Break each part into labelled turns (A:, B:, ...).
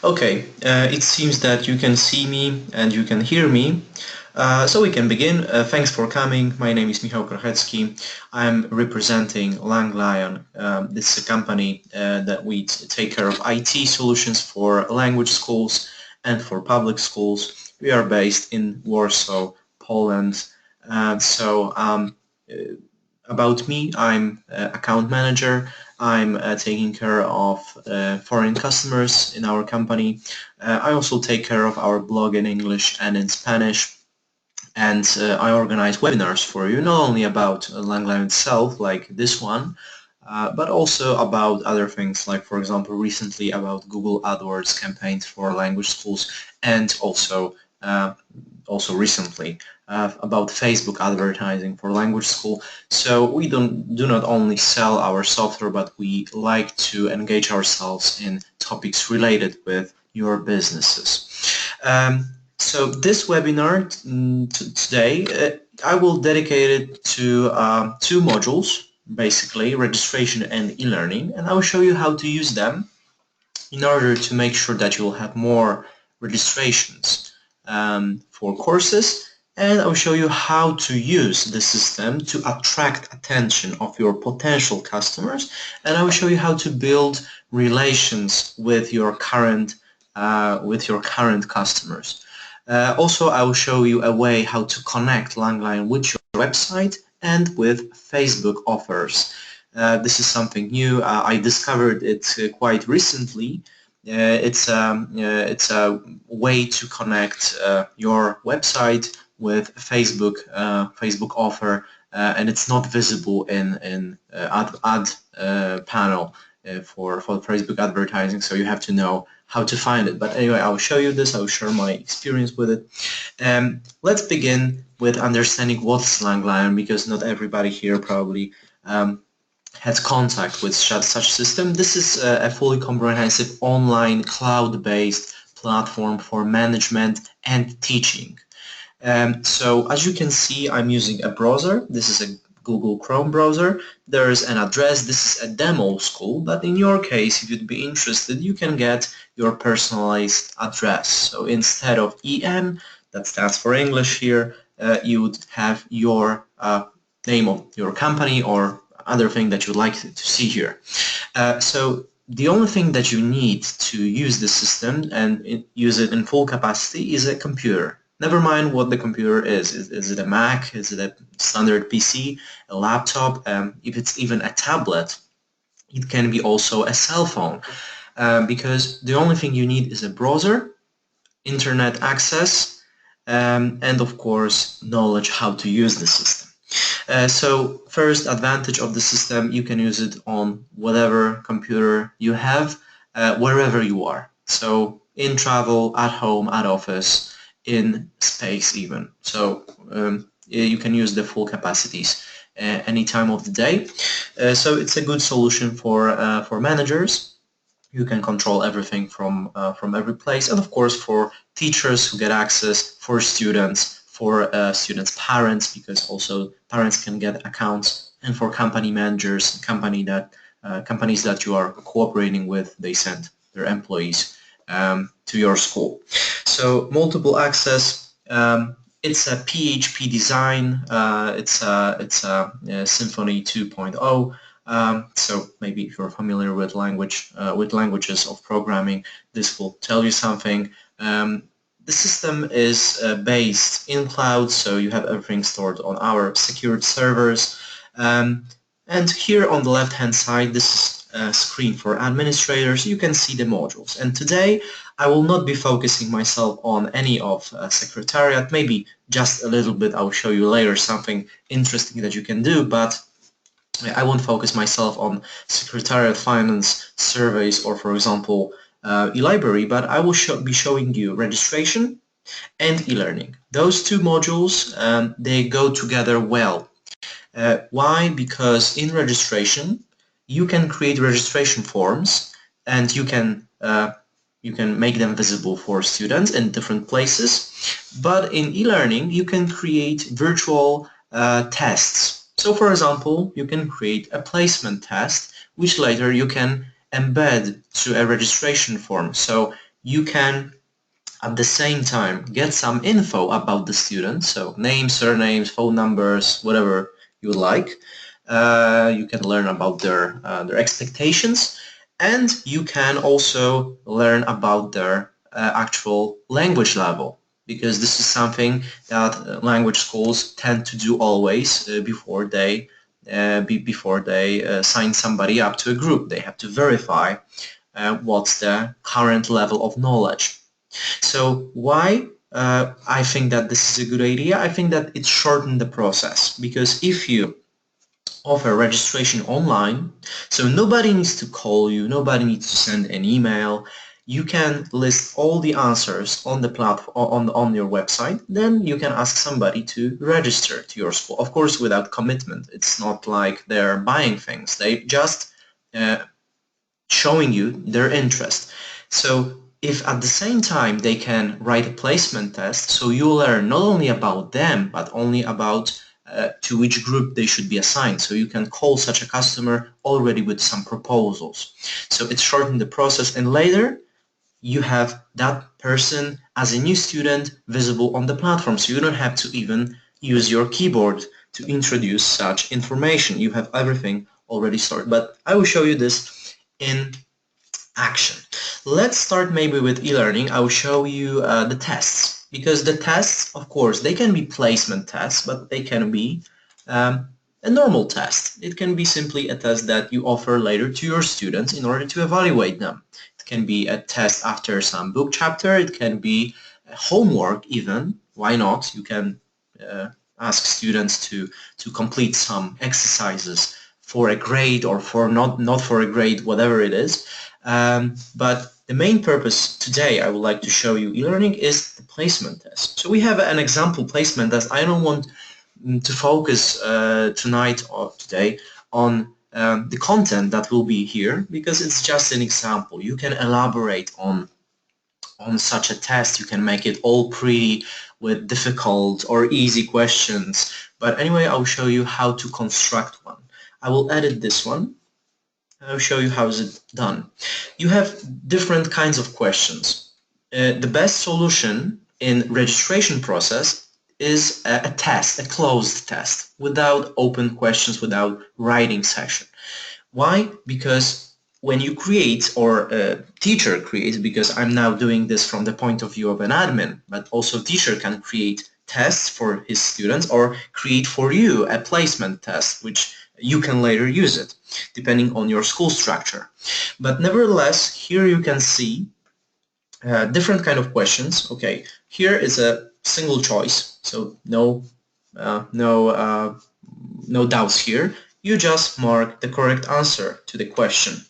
A: Okay, it seems that you can see me and you can hear me. So we can begin. Thanks for coming. My name is Michał Krochecki. I'm representing LangLion. This is a company that we take care of IT solutions for language schools and for public schools. We are based in Warsaw, Poland. Uh, about me, I'm account manager. I'm taking care of foreign customers in our company. I also take care of our blog in English and in Spanish, and I organize webinars for you, not only about LangLion itself, like this one, but also about other things, like for example recently about Google AdWords campaigns for language schools, and also recently about Facebook advertising for language school. So we do not only sell our software, but we like to engage ourselves in topics related with your businesses. So this webinar today, I will dedicate it to two modules, basically registration and e-learning, and I will show you how to use them in order to make sure that you will have more registrations for courses, and I will show you how to use the system to attract attention of your potential customers, and I will show you how to build relations with your current customers. Also, I will show you a way how to connect LangLion with your website and with Facebook offers. This is something new. I discovered it quite recently. It's a way to connect your website with Facebook offer, and it's not visible in ad panel for Facebook advertising. So you have to know how to find it. But anyway, I'll show you this. I'll share my experience with it. Let's begin with understanding what's LangLion, because not everybody here probably has contact with such system. This is a fully comprehensive online cloud-based platform for management and teaching. So as you can see, I'm using a browser. This is a Google Chrome browser. There's an address. This is a demo school, but in your case, if you'd be interested, you can get your personalized address. So instead of EN, that stands for English here, you would have your name of your company or other thing that you'd like to see here. So the only thing that you need to use the system and use it in full capacity is a computer. Never mind what the computer is. Is it a Mac? Is it a standard PC? A laptop? If it's even a tablet, it can be also a cell phone. Because the only thing you need is a browser, internet access, and of course knowledge how to use the system. So first advantage of the system, you can use it on whatever computer you have, wherever you are. So in travel, at home, at office, in space even. So you can use the full capacities any time of the day. So it's a good solution for managers. You can control everything from every place, and of course for teachers who get access, for students, for students' parents, because also parents can get accounts, and for company managers, companies that you are cooperating with, they send their employees to your school. So multiple access. It's a PHP design. It's a Symfony 2.0. So maybe if you're familiar with languages of programming, this will tell you something. The system is based in cloud, so you have everything stored on our secured servers. And here on the left-hand side, this is a screen for administrators. You can see the modules. And today, I will not be focusing myself on any of Secretariat. Maybe just a little bit. I'll show you later something interesting that you can do, but I won't focus myself on Secretariat, Finance, Surveys, or for example, e-library, but I will be showing you registration and e-learning. Those two modules, they go together well. Why? Because in registration, you can create registration forms and you can make them visible for students in different places. But in e-learning, you can create virtual tests. So for example, you can create a placement test, which later you can embed to a registration form. So you can at the same time get some info about the student, so names, surnames, phone numbers, whatever you like. You can learn about their expectations, and you can also learn about their actual language level, because this is something that language schools tend to do always before they sign somebody up to a group. They have to verify what's the current level of knowledge. So why I think that this is a good idea? I think that it shortened the process, because if you offer registration online, so nobody needs to call you, nobody needs to send an email. You can list all the answers on the platform on your website. Then you can ask somebody to register to your school. Of course, without commitment. It's not like they're buying things. They just uh, showing you their interest. So if at the same time they can write a placement test, so you learn not only about them, but only about to which group they should be assigned. So you can call such a customer already with some proposals. So it's shortened the process, and later you have that person as a new student visible on the platform. So you don't have to even use your keyboard to introduce such information. You have everything already stored. But I will show you this in action. Let's start maybe with e-learning. I will show you the tests, because the tests, of course, they can be placement tests, but they can be a normal test. It can be simply a test that you offer later to your students in order to evaluate them. It can be a test after some book chapter. It can be homework even. Why not? You can ask students to complete some exercises for a grade, or for not for a grade, whatever it is. But the main purpose today I would like to show you e-learning is the placement test. So we have an example placement test. I don't want to focus tonight or today on the content that will be here, because it's just an example. You can elaborate on such a test. You can make it all pretty with difficult or easy questions. But anyway, I'll show you how to construct one. I will edit this one. I'll show you how is it done. You have different kinds of questions. The best solution in registration process is a test, a closed test, without open questions, without writing session. Why? Because when you create, or a teacher creates, because I'm now doing this from the point of view of an admin, but also teacher can create tests for his students, or create for you a placement test, which you can later use it, depending on your school structure. But nevertheless, here you can see different kind of questions. Okay, here is a single choice, so no doubts here. You just mark the correct answer to the question.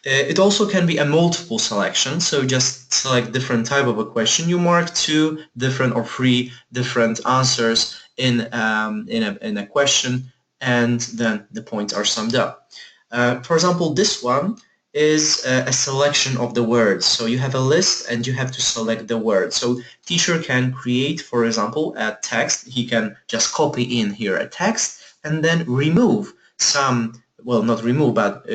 A: It also can be a multiple selection, so just select different type of a question. You mark 2 different or 3 different answers in a question, and then the points are summed up. For example, this one is a selection of the words. So you have a list and you have to select the word. So teacher can create, for example, a text. He can just copy in here a text and then remove some, well, not remove, but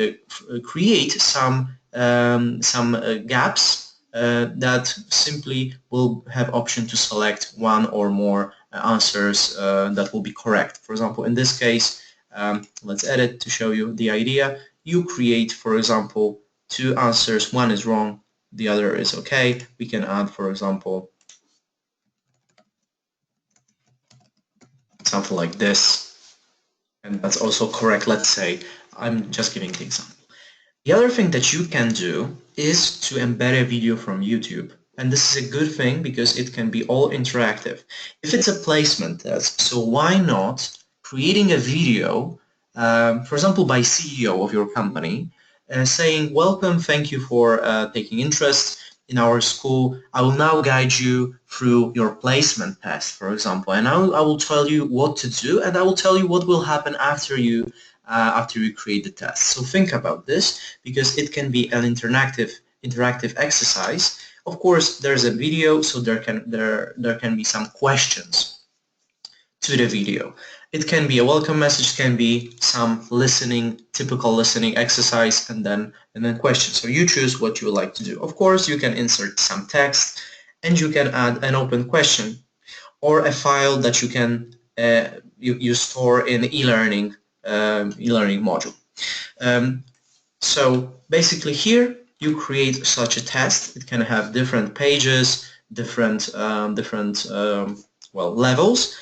A: create some gaps that simply will have option to select one or more answers that will be correct. For example, in this case, let's edit to show you the idea. You create, for example, 2 answers. One is wrong, the other is okay. We can add, for example, something like this, and that's also correct. Let's say, I'm just giving the example. The other thing that you can do is to embed a video from YouTube. And this is a good thing because it can be all interactive. If it's a placement test, so why not creating a video, for example, by CEO of your company, saying, welcome, thank you for taking interest in our school. I will now guide you through your placement test, for example, and I will tell you what to do, and I will tell you what will happen after you create the test. So think about this, because it can be an interactive exercise. Of course, there's a video, so there can be some questions to the video. It can be a welcome message, can be some listening, typical listening exercise, and then questions. So you choose what you would like to do. Of course, you can insert some text, and you can add an open question or a file that you can you store in e-learning e-learning module. So basically here you create such a test. It can have different pages, different well, levels.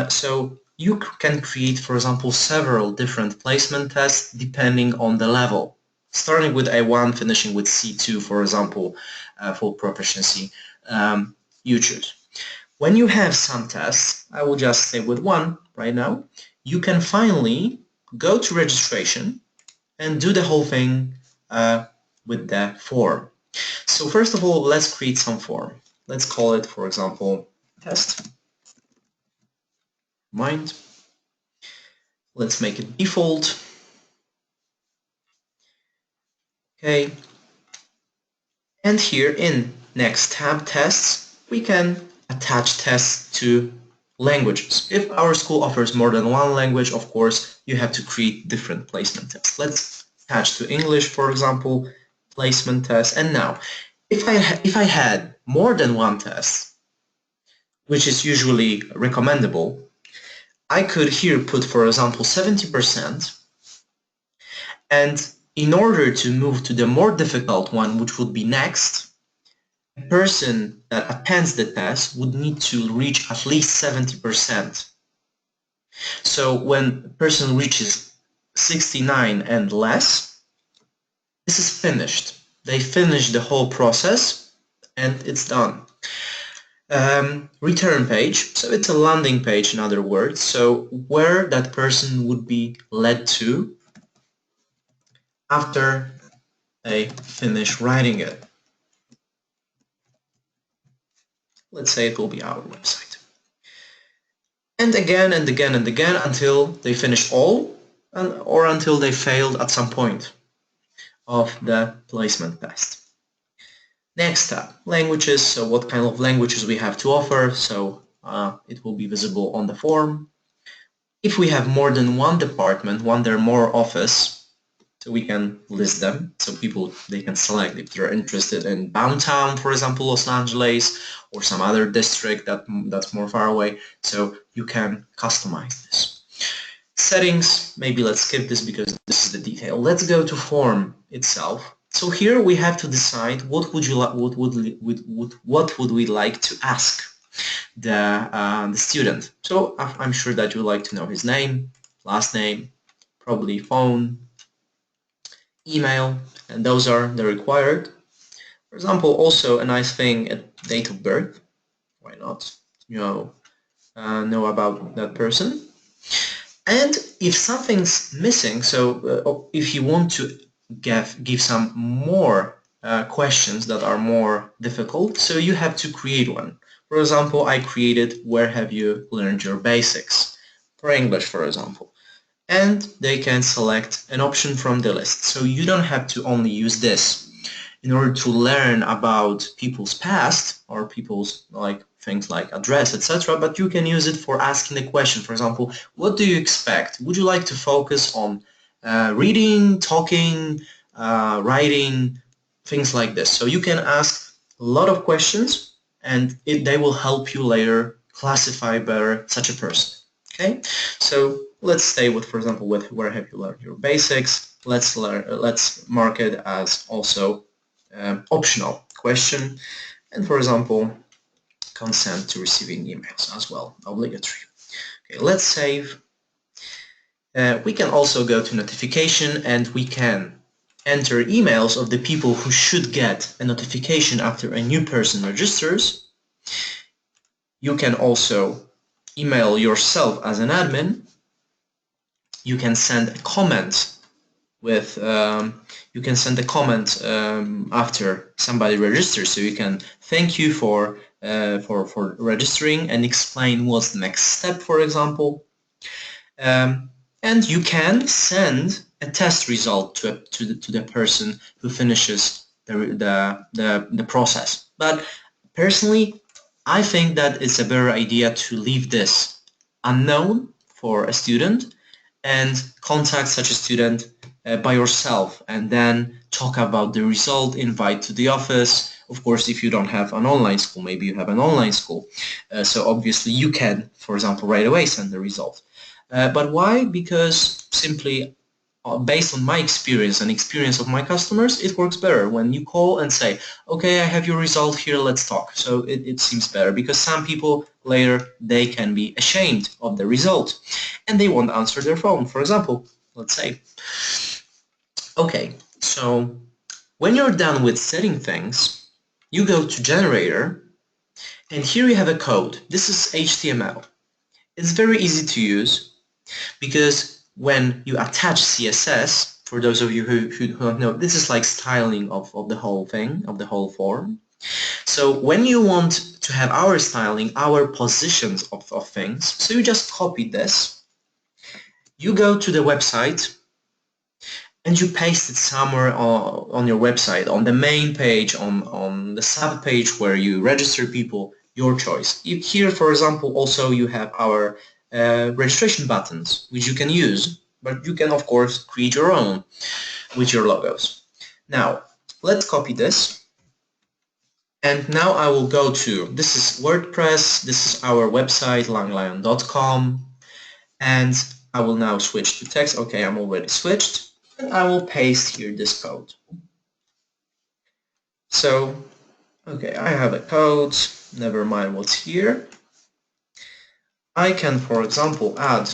A: So you can create, for example, several different placement tests depending on the level, starting with A1, finishing with C2, for example, for proficiency. You choose. When you have some tests, I will just stay with one right now, you can finally go to registration and do the whole thing with the form. So first of all, let's create some form. Let's call it, for example, test mind. Let's make it default. Okay. And here in next tab, tests, we can attach tests to languages. If our school offers more than one language, of course, you have to create different placement tests. Let's attach to English, for example, placement test. And now, if I had more than one test, which is usually recommendable, I could here put, for example, 70%. And in order to move to the more difficult one, which would be next, a person that attends the test would need to reach at least 70%. So when a person reaches 69 and less, this is finished. They finish the whole process and it's done. Return page, so it's a landing page, in other words, so where that person would be led to after they finish writing it. Let's say it will be our website. And again and again and again until they finish all, or until they failed at some point of the placement test. Next tab, languages. So what kind of languages we have to offer. So it will be visible on the form. If we have more than one department, one or more office, so we can list them. So people, they can select if they're interested in downtown, for example, Los Angeles, or some other district that's more far away. So you can customize this. Settings, maybe let's skip this because this is the detail. Let's go to form itself. So here we have to decide what would we like to ask the student. So I'm sure that you like to know his name, last name, probably phone, email, and those are the required. For example, also a nice thing, a date of birth. Why not? You know about that person. And if something's missing, so if you want to give some more questions that are more difficult, so you have to create one. For example, I created where have you learned your basics for English, for example. And they can select an option from the list. So you don't have to only use this in order to learn about people's past or people's things like address, etc. But you can use it for asking the question. For example, what do you expect? Would you like to focus on reading, talking, writing, things like this? So you can ask a lot of questions and they will help you later classify better such a person. Okay, so let's stay with, for example, with where have you learned your basics. Let's mark it as also optional question, and for example, consent to receiving emails as well, obligatory. Okay, let's save. We can also go to notification and we can enter emails of the people who should get a notification after a new person registers. You can also email yourself as an admin. You can send a comment with you can send a comment after somebody registers, so you can thank you for registering and explain what's the next step, for example. And you can send a test result to the person who finishes the process. But personally, I think that it's a better idea to leave this unknown for a student and contact such a student by yourself, and then talk about the result, invite to the office. Of course, if you don't have an online school, maybe you have an online school. So obviously you can, for example, right away send the result. But why? Because simply based on my experience and experience of my customers, it works better when you call and say, okay, I have your result here, let's talk. So it seems better because some people later, they can be ashamed of the result and they won't answer their phone, for example, let's say. Okay, so when you're done with setting things, you go to generator and here you have a code. This is HTML. It's very easy to use because when you attach CSS, for those of you who don't know, this is like styling of the whole thing, of the whole form. So when you want to have our styling, our positions of things, so you just copy this, you go to the website, and you paste it somewhere on your website, on the main page, on the sub page where you register people, your choice. Here, for example, also you have our registration buttons, which you can use, but you can, of course, create your own with your logos. Now, let's copy this. And now I will go to, this is WordPress, this is our website, langlion.com, and I will now switch to text. Okay, I'm already switched. And I will paste here this code. So, okay, I have a code, never mind what's here. I can, for example, add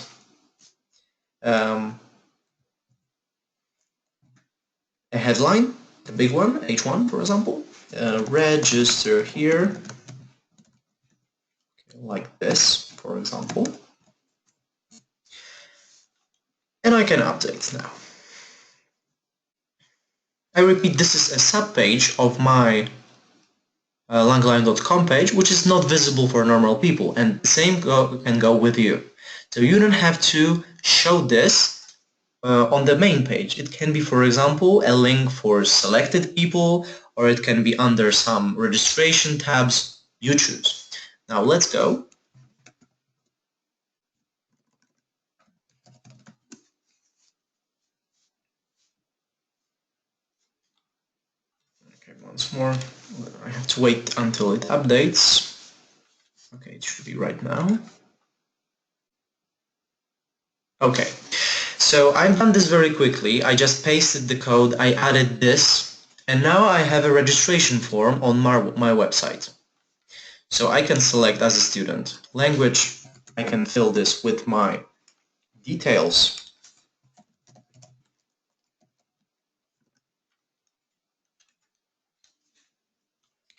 A: a headline, the big one, H1, for example. Register here, like this, for example. And I can update now. I repeat, this is a sub-page of my LangLion.com page, which is not visible for normal people, and the same can go with you. So you don't have to show this on the main page. It can be, for example, a link for selected people, or it can be under some registration tabs. You choose. Now let's go. Okay, once more. I have to wait until it updates. Okay, it should be right now. Okay, so I've done this very quickly. I just pasted the code, I added this, and now I have a registration form on my website. So I can select as a student. Language, I can fill this with my details.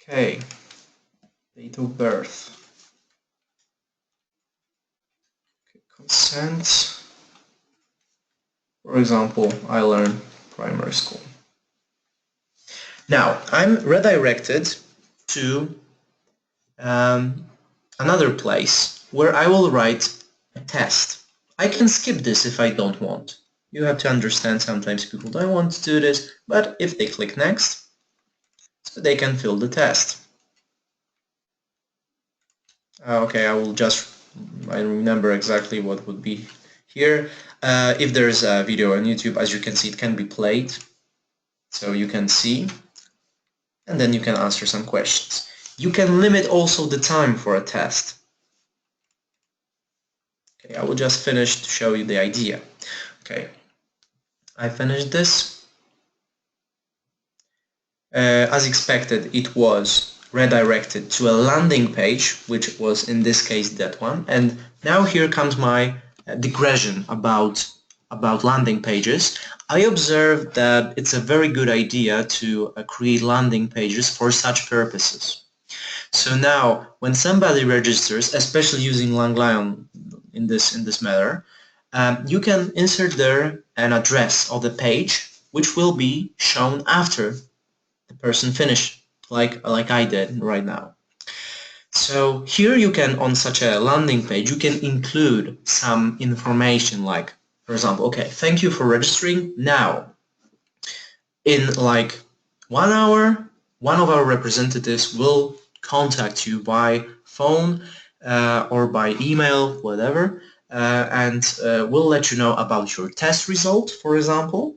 A: Okay, date of birth. Okay, consent. For example, I learn primary school. Now, I'm redirected to another place where I will write a test. I can skip this if I don't want. You have to understand sometimes people don't want to do this, but if they click next, so they can fill the test. Okay, I remember exactly what would be here. If there's a video on YouTube, as you can see, it can be played. So you can see, and then you can answer some questions. You can limit also the time for a test. Okay, I will just finish to show you the idea. Okay, I finished this. As expected, it was redirected to a landing page, which was in this case that one. And now here comes my digression about landing pages. I observed that it's a very good idea to create landing pages for such purposes. So now, when somebody registers, especially using LangLion in this matter, you can insert there an address of the page, which will be shown after the person finished, like I did right now. So here you can, on such a landing page, you can include some information like, for example, okay, thank you for registering. Now, in like 1 hour, one of our representatives will contact you by phone or by email, whatever, and we'll let you know about your test result, for example.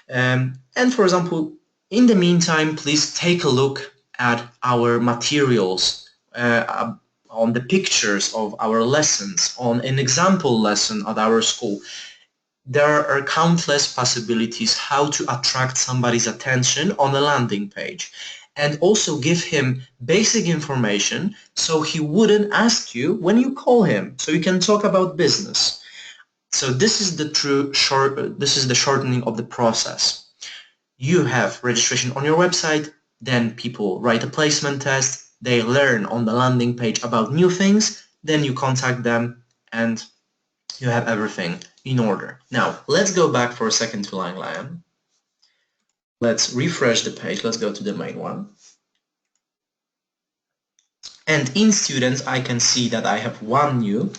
A: And for example, in the meantime, please take a look at our materials, on the pictures of our lessons, on an example lesson at our school. There are countless possibilities how to attract somebody's attention on a landing page, and also give him basic information so he wouldn't ask you when you call him, so you can talk about business. So this is this is the shortening of the process. You have registration on your website, then people write a placement test, they learn on the landing page about new things, then you contact them, and you have everything in order. Now, let's go back for a second to LangLion. Let's refresh the page. Let's go to the main one. And in students, I can see that I have one new.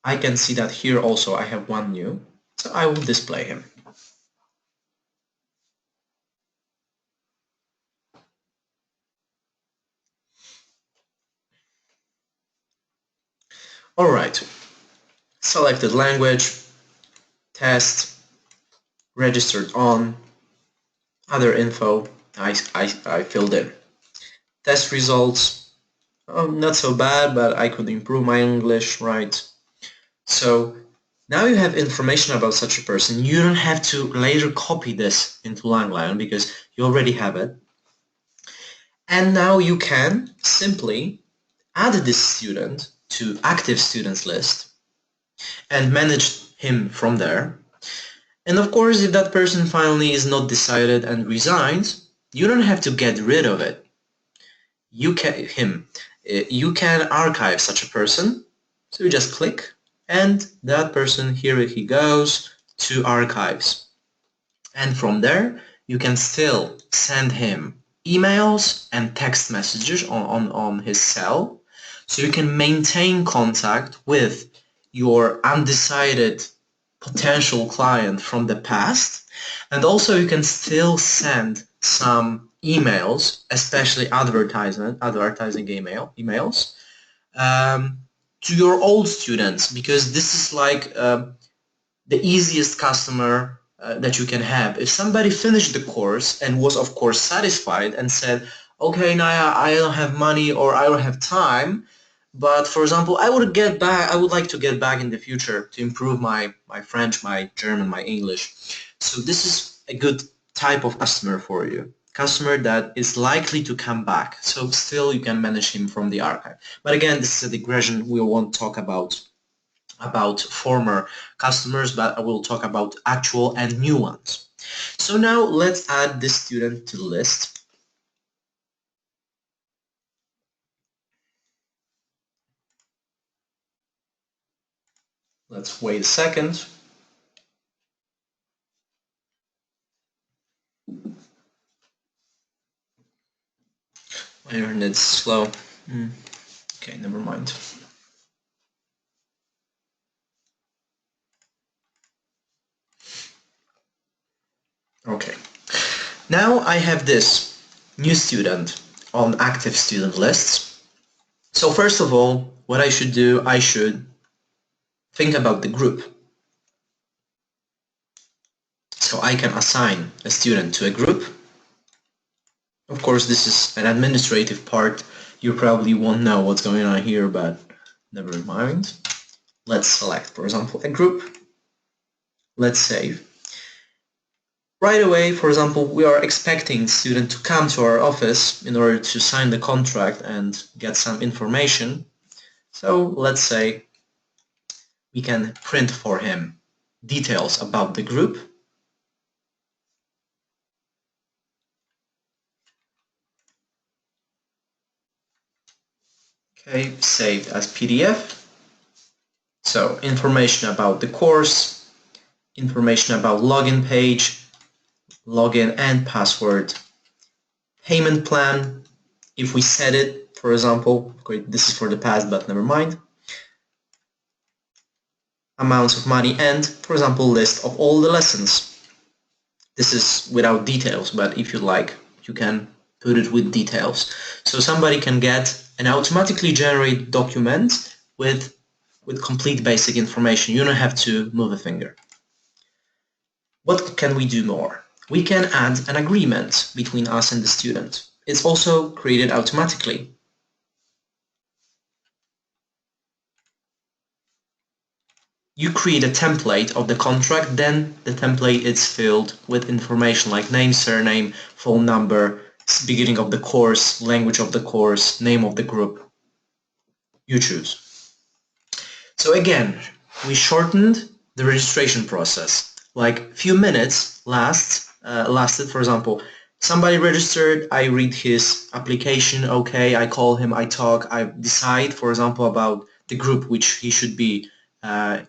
A: I can see that here also I have one new. So I will display him. All right. Selected language, test, registered on, other info, I filled in. Test results, oh, not so bad, but I could improve my English, right? So now you have information about such a person. You don't have to later copy this into LangLion because you already have it. And now you can simply add this student to active students list and manage him from there. And of course, if that person finally is not decided and resigns, you don't have to get rid of it. You can archive such a person. So you just click, and that person, here he goes to archives. And from there, you can still send him emails and text messages on his cell. So you can maintain contact with your undecided potential client from the past, and also you can still send some emails, especially advertising emails, to your old students, because this is like the easiest customer that you can have. If somebody finished the course and was of course satisfied and said, okay, Naya, I don't have money or I don't have time, but for example, I would like to get back in the future to improve my French, my German, my English. So this is a good type of customer for you. Customer that is likely to come back. So still you can manage him from the archive. But again, this is a digression. We won't talk about former customers, but I will talk about actual and new ones. So now let's add this student to the list. Let's wait a second. My internet's slow. Okay, never mind. Okay. Now I have this new student on active student lists. So first of all, what I should do, I should think about the group. So I can assign a student to a group. Of course, this is an administrative part. You probably won't know what's going on here, but never mind. Let's select, for example, a group. Let's save. Right away, for example, we are expecting student to come to our office in order to sign the contract and get some information. So let's say we can print for him details about the group. Okay, saved as PDF. So information about the course, information about login page, login and password, payment plan, if we set it, for example, this is for the past, but never mind, amounts of money, and, for example, list of all the lessons. This is without details, but if you like, you can put it with details. So somebody can get an automatically generated document with with complete basic information. You don't have to move a finger. What can we do more? We can add an agreement between us and the student. It's also created automatically. You create a template of the contract, then the template is filled with information like name, surname, phone number, beginning of the course, language of the course, name of the group. You choose. So again, we shortened the registration process. Like few minutes lasted, for example, somebody registered, I read his application, okay, I call him, I talk, I decide, for example, about the group which he should be assigned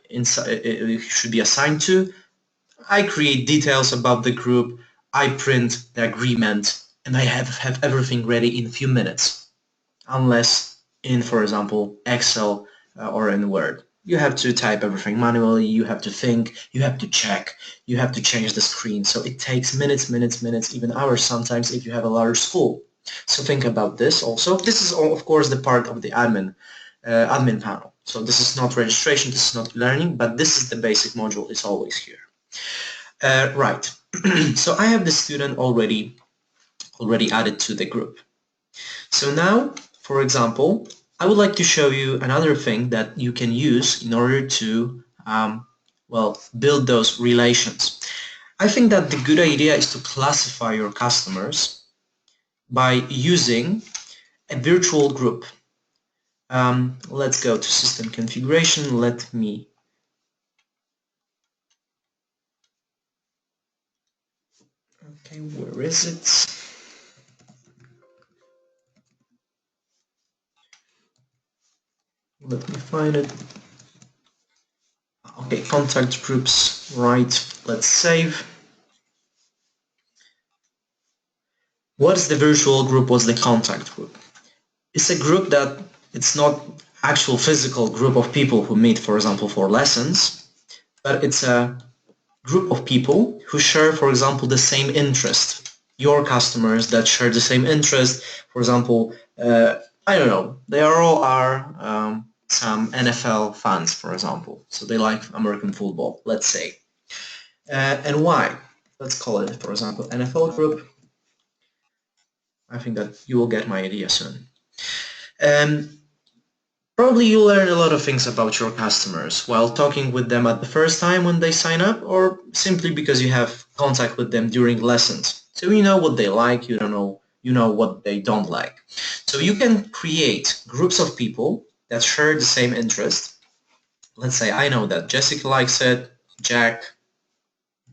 A: to. I create details about the group, I print the agreement, and I have everything ready in a few minutes, unless in, for example, Excel or in Word. You have to type everything manually, you have to think, you have to check, you have to change the screen. So it takes minutes, even hours sometimes if you have a large school. So think about this also. This is, of course, the part of the admin panel. So this is not registration, this is not learning, but this is the basic module. It's always here. Right. So I have the student already added to the group. So now, for example, I would like to show you another thing that you can use in order to well, build those relations. I think that the good idea is to classify your customers by using a virtual group. Let's go to system configuration. Let me okay, where is it? Let me find it. Okay, contact groups, right, let's save. What's the virtual group? What's the contact group? It's a group that it's not actual physical group of people who meet, for example, for lessons, but it's a group of people who share, for example, the same interest. Your customers that share the same interest, for example, I don't know, they all are some NFL fans, for example, so they like American football, let's say. And why? Let's call it, for example, NFL group. I think that you will get my idea soon. Probably you learn a lot of things about your customers while talking with them at the first time when they sign up, or simply because you have contact with them during lessons. So you know what they like, you know what they don't like. So you can create groups of people that share the same interest. Let's say I know that Jessica likes it, Jack,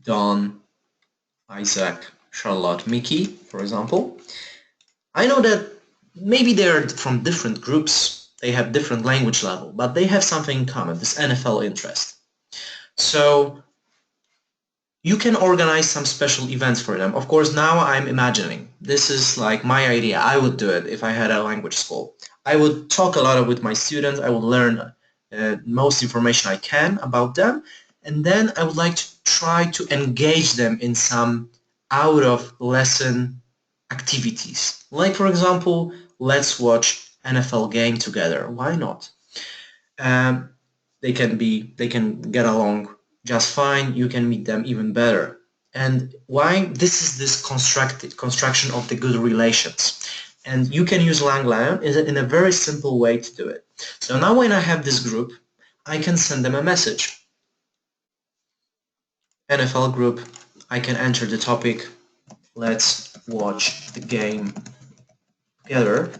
A: Don, Isaac, Charlotte, Mickey, for example. I know that maybe they're from different groups, they have different language level, but they have something in common, this NFL interest. So you can organize some special events for them. Of course, now I'm imagining. This is like my idea. I would do it if I had a language school. I would talk a lot with my students. I would learn most information I can about them. And then I would like to try to engage them in some out of lesson activities. Like, for example, let's watch NFL game together. Why not? Um, they can get along just fine. You can meet them even better. And why? This is this construction of the good relations. And you can use LangLion in a very simple way to do it. So now when I have this group, I can send them a message. NFL group, I can enter the topic. Let's watch the game together.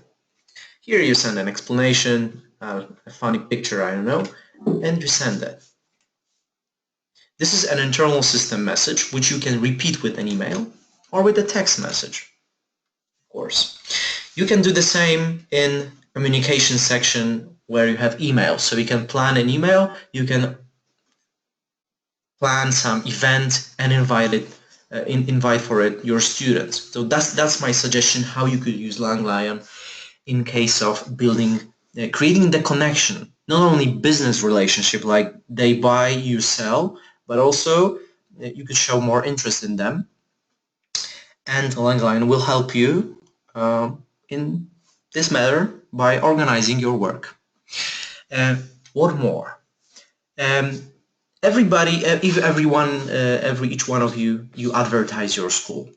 A: Here you send an explanation, a funny picture, I don't know, and you send that. This is an internal system message which you can repeat with an email or with a text message, of course. You can do the same in communication section where you have email. So you can plan an email, you can plan some event and invite for it your students. So that's my suggestion how you could use LangLion in case of building, creating the connection, not only business relationship like they buy, you sell, but also you could show more interest in them. And LangLion will help you in this matter by organizing your work. What more? Um, everybody, if everyone, each one of you, you advertise your school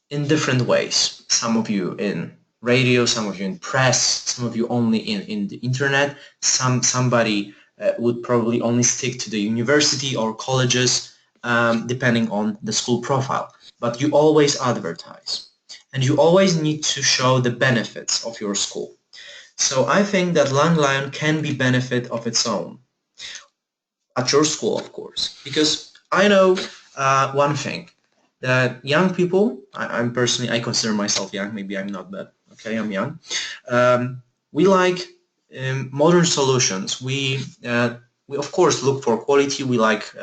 A: in different ways. Some of you in radio, some of you in press, some of you only in the internet. Somebody would probably only stick to the university or colleges, depending on the school profile. But you always advertise, and you always need to show the benefits of your school. So I think that LangLion can be benefit of its own at your school, of course, because I know one thing that young people, I'm personally, I consider myself young, maybe I'm not, but okay, I'm young. We like modern solutions. We of course look for quality. We like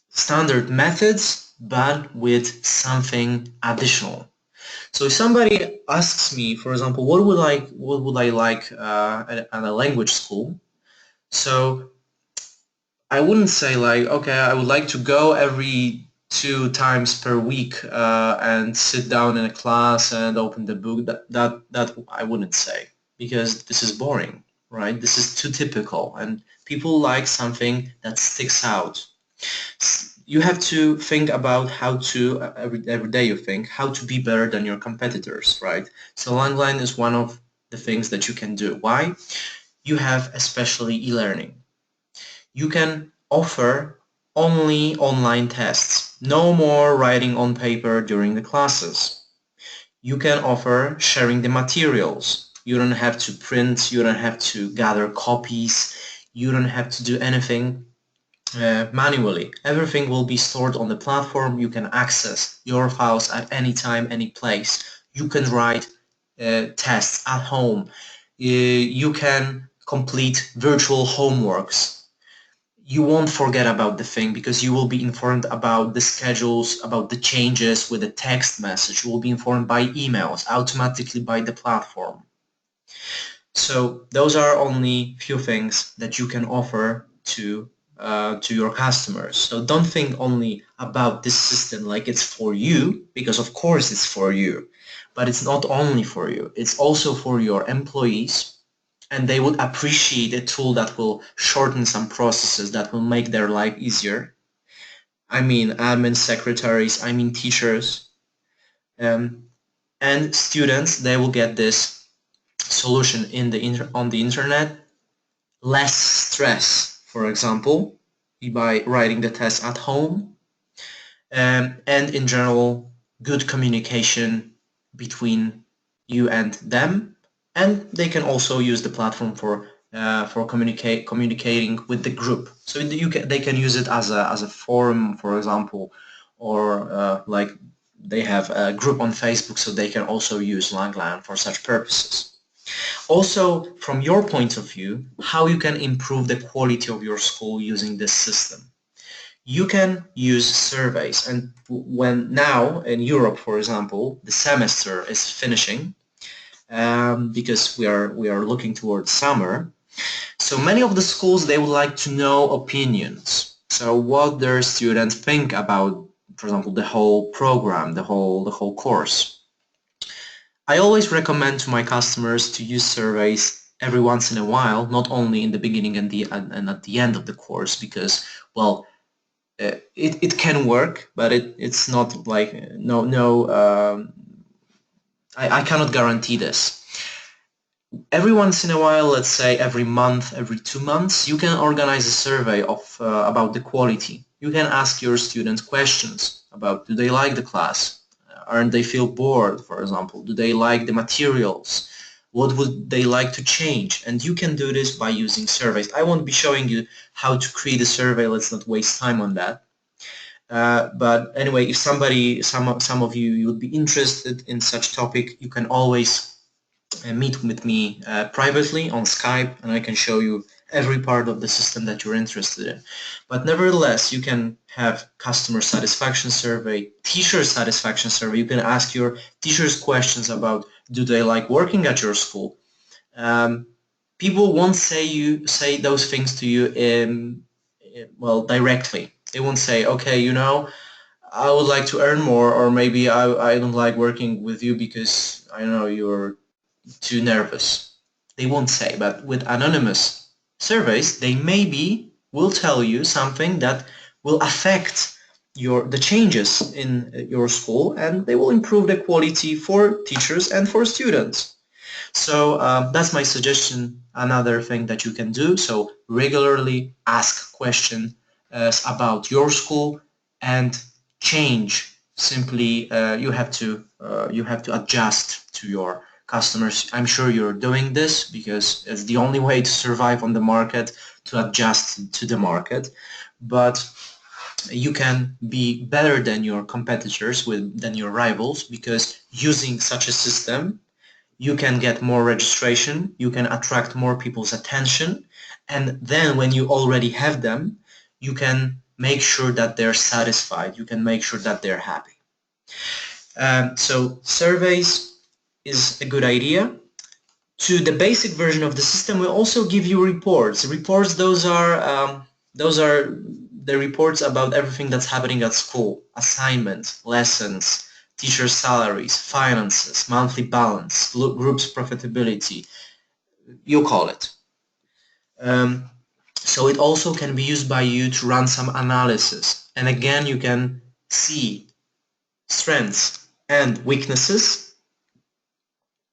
A: standard methods, but with something additional. So if somebody asks me, for example, what would I like at a language school? So I wouldn't say like, okay, I would like to go every 2 times per week and sit down in a class and open the book. That I wouldn't say, because this is boring, right? This is too typical, and people like something that sticks out. You have to think about how to every day you think how to be better than your competitors, right? So LangLion is one of the things that you can do. Why? You have especially e-learning. You can offer only online tests. No more writing on paper during the classes. You can offer sharing the materials. You don't have to print, you don't have to gather copies, you don't have to do anything manually. Everything will be stored on the platform. You can access your files at any time, any place. You can write tests at home. You can complete virtual homeworks. You won't forget about the thing because you will be informed about the schedules, about the changes with a text message. You will be informed by emails automatically by the platform. So those are only few things that you can offer to your customers. So don't think only about this system like it's for you, because of course it's for you, but it's not only for you. It's also for your employees, and they would appreciate a tool that will shorten some processes, that will make their life easier. I mean admin secretaries, I mean teachers, um, and students, they will get this solution on the internet, less stress, for example, by writing the test at home, and in general, good communication between you and them, and they can also use the platform for communicating with the group. So they can use it as a forum, for example, or like they have a group on Facebook, so they can also use LangLion for such purposes. Also, from your point of view, how you can improve the quality of your school using this system. You can use surveys, and when now in Europe, for example, the semester is finishing, because we are looking towards summer. So many of the schools, they would like to know opinions. So what their students think about, for example, the whole program, the whole course. I always recommend to my customers to use surveys every once in a while, not only in the beginning and at the end of the course, because, well, it can work, but it's not like I cannot guarantee this. Every once in a while, let's say every month, every 2 months, you can organize a survey of about the quality. You can ask your students questions about, do they like the class? Aren't they feel bored, for example? Do they like the materials? What would they like to change? And you can do this by using surveys. I won't be showing you how to create a survey. Let's not waste time on that. But anyway, if some of you would be interested in such topic, you can always meet with me privately on Skype, and I can show you every part of the system that you're interested in. But nevertheless, you can have customer satisfaction survey, teacher satisfaction survey. You can ask your teachers questions about, do they like working at your school? People won't say those things to you well, directly. They won't say, okay, I would like to earn more, or maybe I don't like working with you because I don't know, you're too nervous. They won't say, but with anonymous surveys, they maybe will tell you something that will affect the changes in your school, and they will improve the quality for teachers and for students. So that's my suggestion. Another thing that you can do. So regularly ask questions about your school and change. Simply, you have to adjust to your customers. I'm sure you're doing this because it's the only way to survive on the market, to adjust to the market. But you can be better than your competitors, than your rivals, because using such a system you can get more registration, you can attract more people's attention, and then when you already have them, you can make sure that they're satisfied, you can make sure that they're happy. So surveys is a good idea. To the basic version of the system, we also give you reports. Reports, those are the reports about everything that's happening at school, assignments, lessons, teachers' salaries, finances, monthly balance, group's profitability, you call it. So it also can be used by you to run some analysis. And again, you can see strengths and weaknesses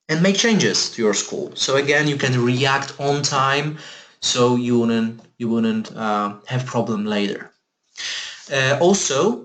A: and make changes to your school. So again, you can react on time, so you wouldn't have problem later. Also,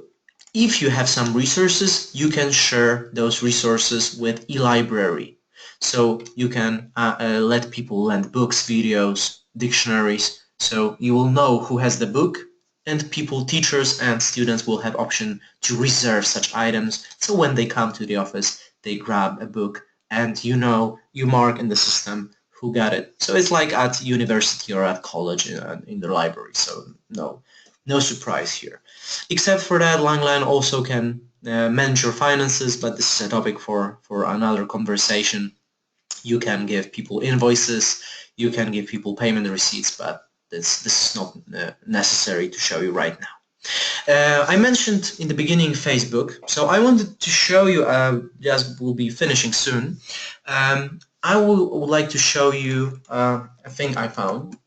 A: if you have some resources, you can share those resources with eLibrary. So you can let people lend books, videos, dictionaries. So you will know who has the book, and people, teachers and students will have option to reserve such items. So when they come to the office, they grab a book and you mark in the system who got it. So it's like at university or at college in the library. So no surprise here. Except for that, LangLion also can manage your finances, but this is a topic for another conversation. You can give people invoices, you can give people payment receipts, but this is not necessary to show you right now. I mentioned in the beginning Facebook, so I wanted to show you, just will be finishing soon. I would like to show you a thing I found.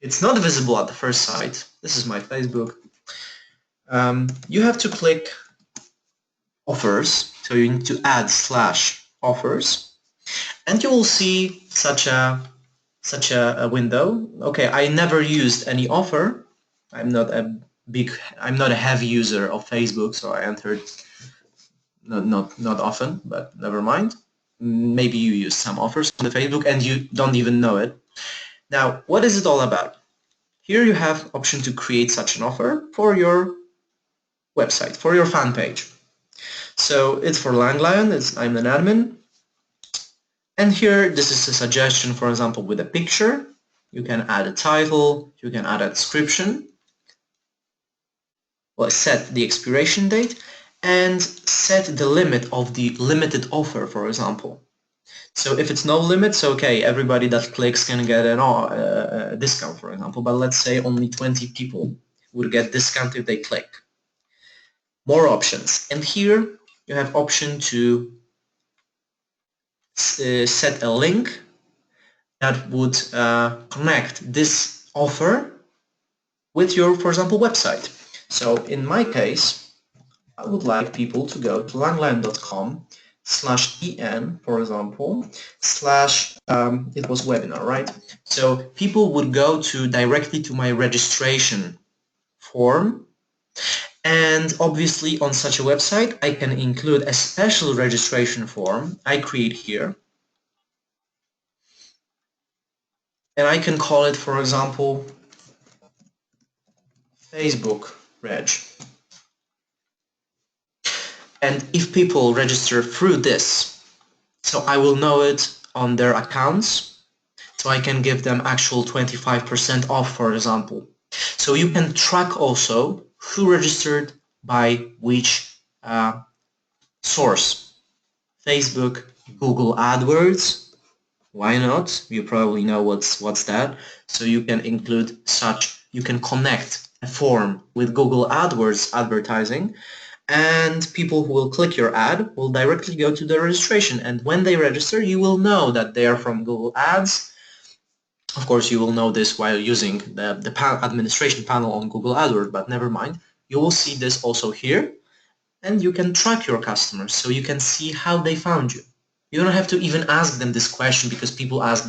A: It's not visible at the first sight. This is my Facebook. You have to click offers, so you need to add /offers, and you will see such a window. Okay, I never used any offer. I'm not a heavy user of Facebook, so I entered not often, but never mind. Maybe you use some offers on the Facebook and you don't even know it. Now, what is it all about? Here you have option to create such an offer for your website, for your fan page. So it's for LangLion, I'm an admin. And here, this is a suggestion, for example, with a picture. You can add a title, you can add a description, well, set the expiration date, and set the limit of the limited offer, for example. So if it's no limit, so okay, everybody that clicks can get a discount, for example, but let's say only 20 people would get discount if they click. More options, and here you have option to set a link that would connect this offer with your, for example, website. So in my case, I would like people to go to langlion.com/en, for example, it was webinar, right? So people would go directly to my registration form. And obviously on such a website, I can include a special registration form I create here. And I can call it, for example, Facebook Reg. And if people register through this, so I will know it on their accounts, so I can give them actual 25% off, for example. So you can track also who registered by which source. Facebook, Google AdWords, why not? You probably know what's that. So you can you can connect a form with Google AdWords advertising, and people who will click your ad will directly go to the registration. And when they register, you will know that they are from Google Ads Of course, you will know this while using the administration panel on Google AdWords, but never mind. You will see this also here, and you can track your customers so you can see how they found you. You don't have to even ask them this question, because people ask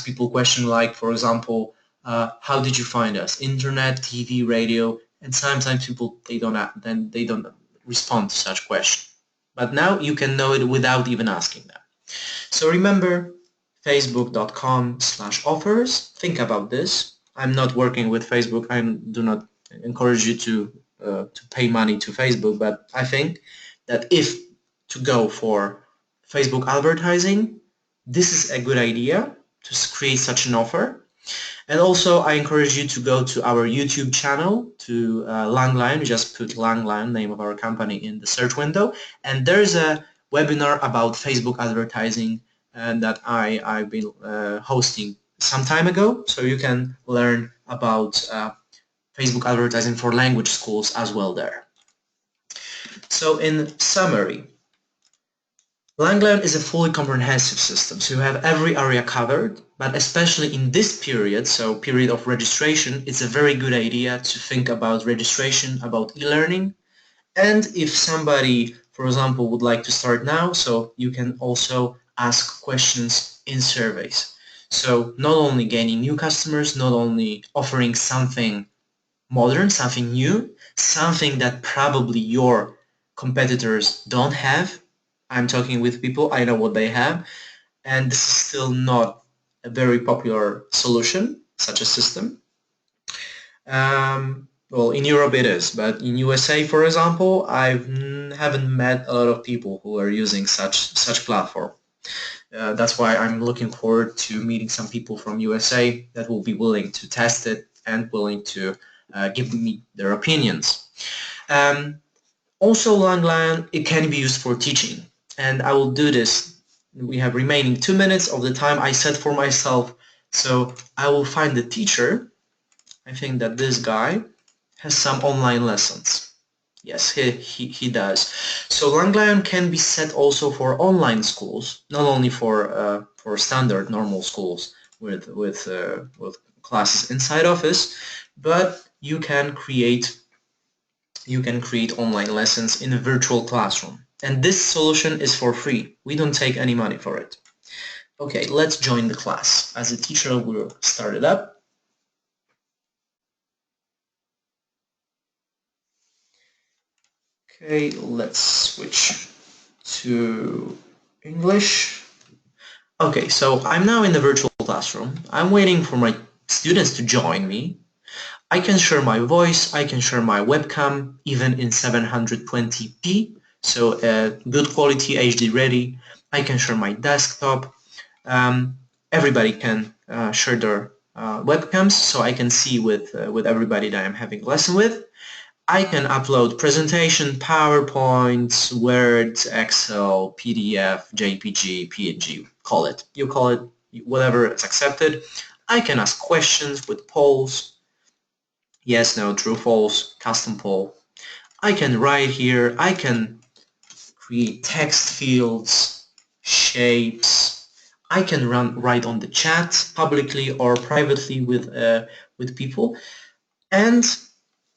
A: people question like, for example, how did you find us? Internet, TV, radio, and sometimes people they don't respond to such question. But now you can know it without even asking them. So remember, facebook.com/offers. Think about this. I'm not working with Facebook. I do not encourage you to pay money to Facebook, but I think that if to go for Facebook advertising, this is a good idea to create such an offer. And also, I encourage you to go to our YouTube channel, to LangLion. Just put LangLion, name of our company, in the search window, and there's a webinar about Facebook advertising and that I've been hosting some time ago, so you can learn about Facebook advertising for language schools as well there. So in summary, LangLion is a fully comprehensive system, so you have every area covered, but especially in this period, so period of registration, it's a very good idea to think about registration, about e-learning, and if somebody, for example, would like to start now, so you can also ask questions in surveys. So not only gaining new customers, not only offering something modern, something new, something that probably your competitors don't have. I'm talking with people, I know what they have, and this is still not a very popular solution, such a system. Well, in Europe it is, but in USA, for example, I haven't met a lot of people who are using such platform. That's why I'm looking forward to meeting some people from USA that will be willing to test it and willing to give me their opinions. Also, LangLion, it can be used for teaching, and I will do this. We have remaining 2 minutes of the time I set for myself, so I will find the teacher. I think that this guy has some online lessons. Yes, he does. So LangLion can be set also for online schools, not only for standard normal schools with classes inside Office, but you can create online lessons in a virtual classroom. And this solution is for free. We don't take any money for it. Okay, let's join the class. As a teacher, we'll start it up. Okay, let's switch to English. Okay, so I'm now in the virtual classroom. I'm waiting for my students to join me. I can share my voice, I can share my webcam, even in 720p, so good quality HD ready. I can share my desktop. Everybody can share their webcams, so I can see with everybody that I'm having a lesson with. I can upload presentation, PowerPoint, Word, Excel, PDF, JPG, PNG, call it. You call it whatever is accepted. I can ask questions with polls. Yes, no, true, false, custom poll. I can write here. I can create text fields, shapes. I can write on the chat publicly or privately with people. And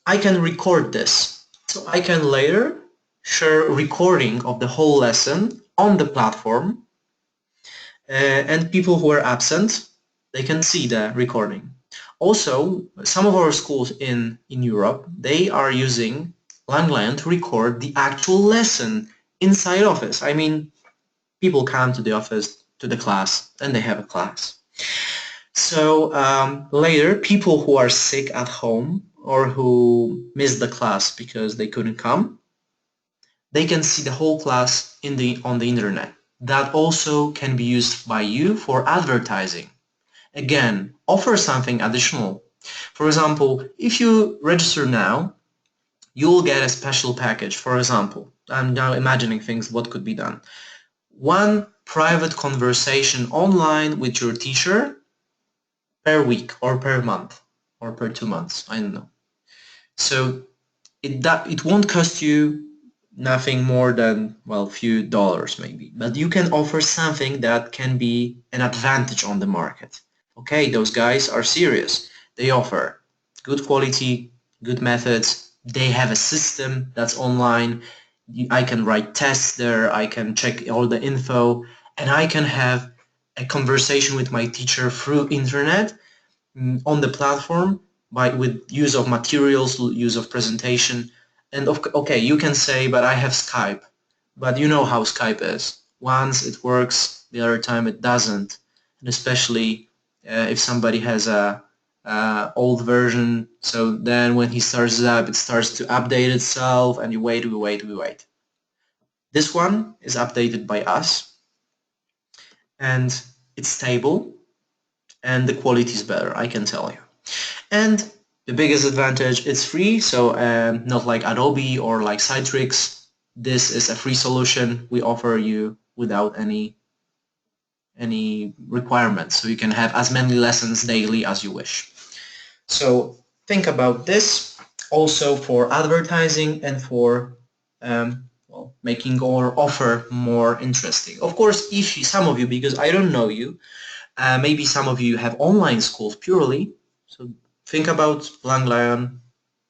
A: I can record this. So I can later share recording of the whole lesson on the platform, and people who are absent, they can see the recording. Also, some of our schools in Europe, they are using LangLion to record the actual lesson inside Office. I mean, people come to the office, to the class, and they have a class. So later, people who are sick at home or who missed the class because they couldn't come, they can see the whole class on the internet. That also can be used by you for advertising. Again, offer something additional. For example, if you register now, you'll get a special package. For example, I'm now imagining things, what could be done. One private conversation online with your teacher per week or per month or per 2 months, I don't know. So it won't cost you nothing more than, well, few dollars maybe, but you can offer something that can be an advantage on the market. Okay, those guys are serious. They offer good quality, good methods. They have a system that's online. I can write tests there. I can check all the info, and I can have a conversation with my teacher through internet on the platform with use of materials, use of presentation. And okay, you can say, but I have Skype. But you know how Skype is. Once it works, the other time it doesn't. And especially if somebody has a old version, so then when he starts it up, it starts to update itself, and you wait, we wait, we wait. This one is updated by us, and it's stable, and the quality is better, I can tell you. And the biggest advantage, it's free, so not like Adobe or like Citrix. This is a free solution we offer you without any requirements, so you can have as many lessons daily as you wish. So think about this also for advertising and for well, making our offer more interesting. Of course, if you, some of you, because I don't know you, maybe some of you have online schools purely, so think about LangLion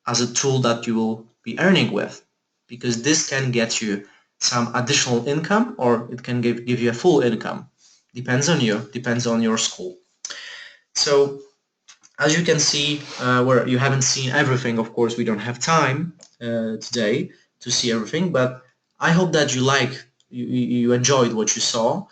A: as a tool that you will be earning with, because this can get you some additional income, or it can give you a full income. Depends on you, depends on your school. So as you can see, where you haven't seen everything, of course, we don't have time today to see everything, but I hope that you enjoyed what you saw.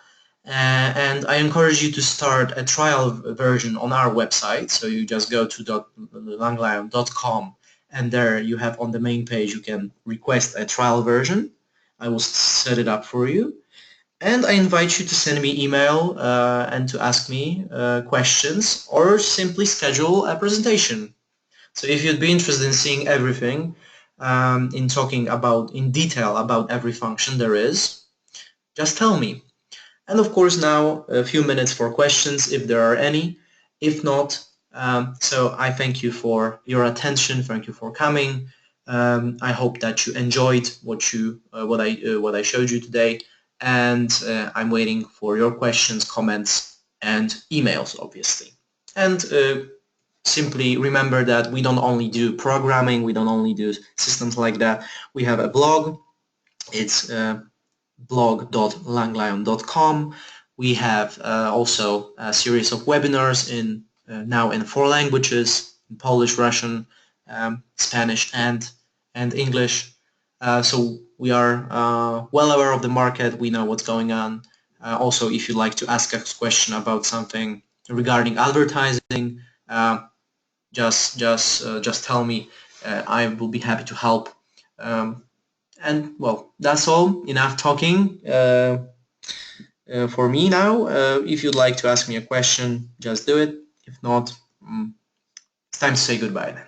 A: And I encourage you to start a trial version on our website. So you just go to langlion.com, and there you have on the main page, you can request a trial version. I will set it up for you. And I invite you to send me email and to ask me questions, or simply schedule a presentation. So if you'd be interested in seeing everything, in talking about in detail about every function there is, just tell me. And of course now a few minutes for questions if there are any. If not, so I thank you for your attention. Thank you for coming. I hope that you enjoyed what I showed you today, and I'm waiting for your questions, comments, and emails, obviously. And simply remember that we don't only do programming, we don't only do systems like that. We have a blog. It's blog.langlion.com. We have also a series of webinars now in 4 languages: in Polish, Russian, Spanish, and English. So we are well aware of the market. We know what's going on. Also, if you'd like to ask us a question about something regarding advertising, just tell me. I will be happy to help. And well, that's all. Enough talking for me now. If you'd like to ask me a question, just do it. If not, it's time to say goodbye then.